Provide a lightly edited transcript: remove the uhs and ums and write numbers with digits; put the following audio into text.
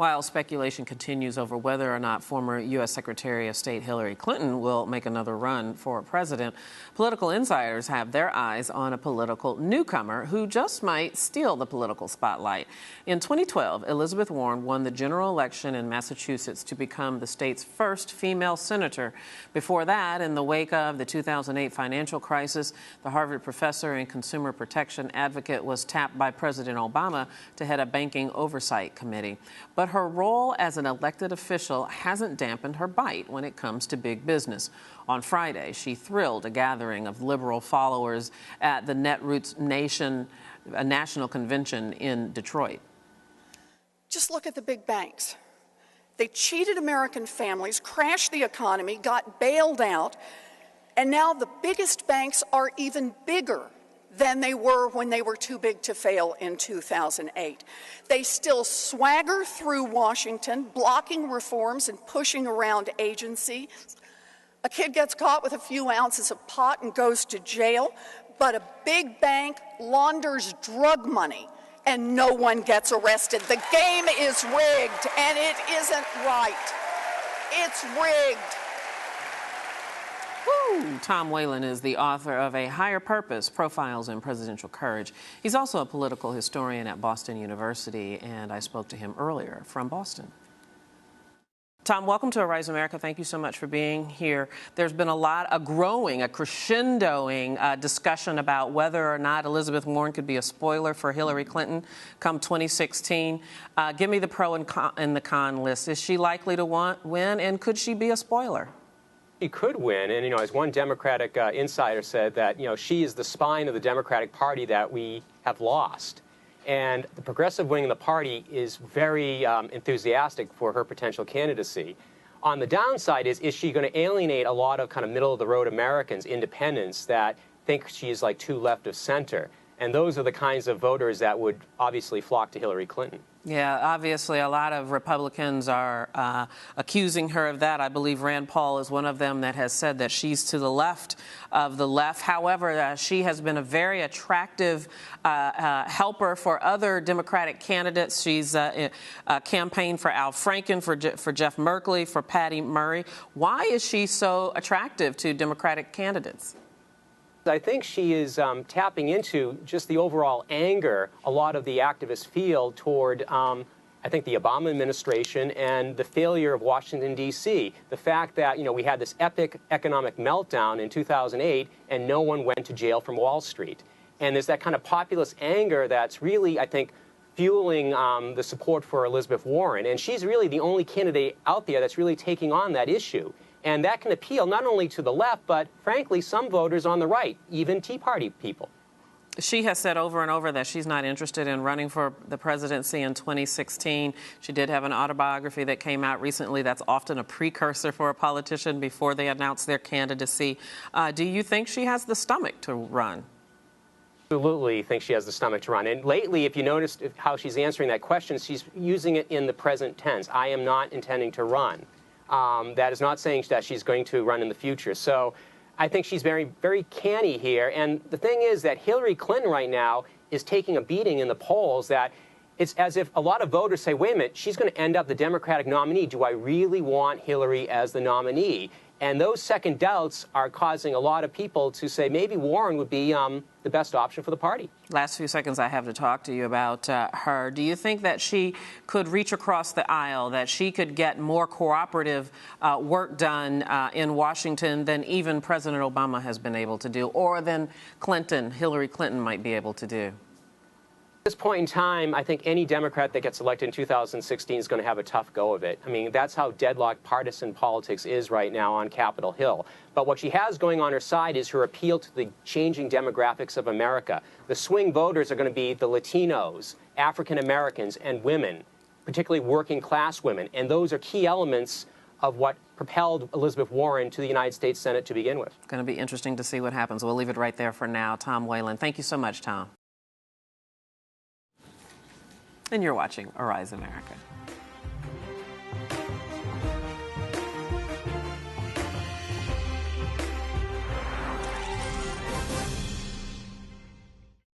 While speculation continues over whether or not former U.S. Secretary of State Hillary Clinton will make another run for president, political insiders have their eyes on a political newcomer who just might steal the political spotlight. In 2012, Elizabeth Warren won the general election in Massachusetts to become the state's first female senator. Before that, in the wake of the 2008 financial crisis, the Harvard professor and consumer protection advocate was tapped by President Obama to head a banking oversight committee. But her role as an elected official hasn't dampened her bite when it comes to big business. On Friday, she thrilled a gathering of liberal followers at the Netroots National Convention in Detroit. Just look at the big banks. They cheated American families, crashed the economy, got bailed out, and now the biggest banks are even bigger than they were when they were too big to fail in 2008. They still swagger through Washington, blocking reforms and pushing around agencies. A kid gets caught with a few ounces of pot and goes to jail, but a big bank launders drug money and no one gets arrested. The game is rigged, and it isn't right. It's rigged. Tom Whalen is the author of A Higher Purpose, Profiles in Presidential Courage. He's also a political historian at Boston University, and I spoke to him earlier from Boston. Tom, welcome to Arise America. Thank you so much for being here. There's been a crescendoing discussion about whether or not Elizabeth Warren could be a spoiler for Hillary Clinton come 2016. Give me the pro and the con list. Is she likely to win, and could she be a spoiler? She could win, and as one Democratic insider said, that she is the spine of the Democratic Party that we have lost. And the progressive wing of the party is very enthusiastic for her potential candidacy. On the downside is she going to alienate a lot of kind of middle-of-the-road Americans, independents, that think she's like too left of center? And those are the kinds of voters that would obviously flock to Hillary Clinton. Yeah, obviously a lot of Republicans are accusing her of that. I believe Rand Paul is one of them that has said that she's to the left of the left. However, she has been a very attractive helper for other Democratic candidates. She's campaigned for Al Franken, for Jeff Merkley, for Patty Murray. Why is she so attractive to Democratic candidates? I think she is tapping into just the overall anger a lot of the activists feel toward, I think, the Obama administration and the failure of Washington, D.C. The fact that, we had this epic economic meltdown in 2008 and no one went to jail from Wall Street. And there's that kind of populist anger that's really, I think, fueling the support for Elizabeth Warren. And she's really the only candidate out there that's really taking on that issue. And that can appeal not only to the left, but frankly, some voters on the right, even Tea Party people. She has said over and over that she's not interested in running for the presidency in 2016. She did have an autobiography that came out recently that's often a precursor for a politician before they announce their candidacy. Do you think she has the stomach to run? Absolutely think she has the stomach to run. And lately, if you noticed how she's answering that question, she's using it in the present tense. I am not intending to run. That is not saying that she's going to run in the future. So I think she's very, very canny here. And the thing is that Hillary Clinton right now is taking a beating in the polls, that it's as if a lot of voters say, wait a minute, she's going to end up the Democratic nominee. Do I really want Hillary as the nominee? And those second doubts are causing a lot of people to say maybe Warren would be the best option for the party. Last few seconds I have to talk to you about her. Do you think that she could reach across the aisle, that she could get more cooperative work done in Washington than even President Obama has been able to do, or than Hillary Clinton might be able to do? At this point in time, I think any Democrat that gets elected in 2016 is going to have a tough go of it. I mean, that's how deadlocked partisan politics is right now on Capitol Hill. But what she has going on her side is her appeal to the changing demographics of America. The swing voters are going to be the Latinos, African Americans, and women, particularly working class women. And those are key elements of what propelled Elizabeth Warren to the United States Senate to begin with. It's going to be interesting to see what happens. We'll leave it right there for now. Tom Whalen, thank you so much, Tom. And you're watching Arise America.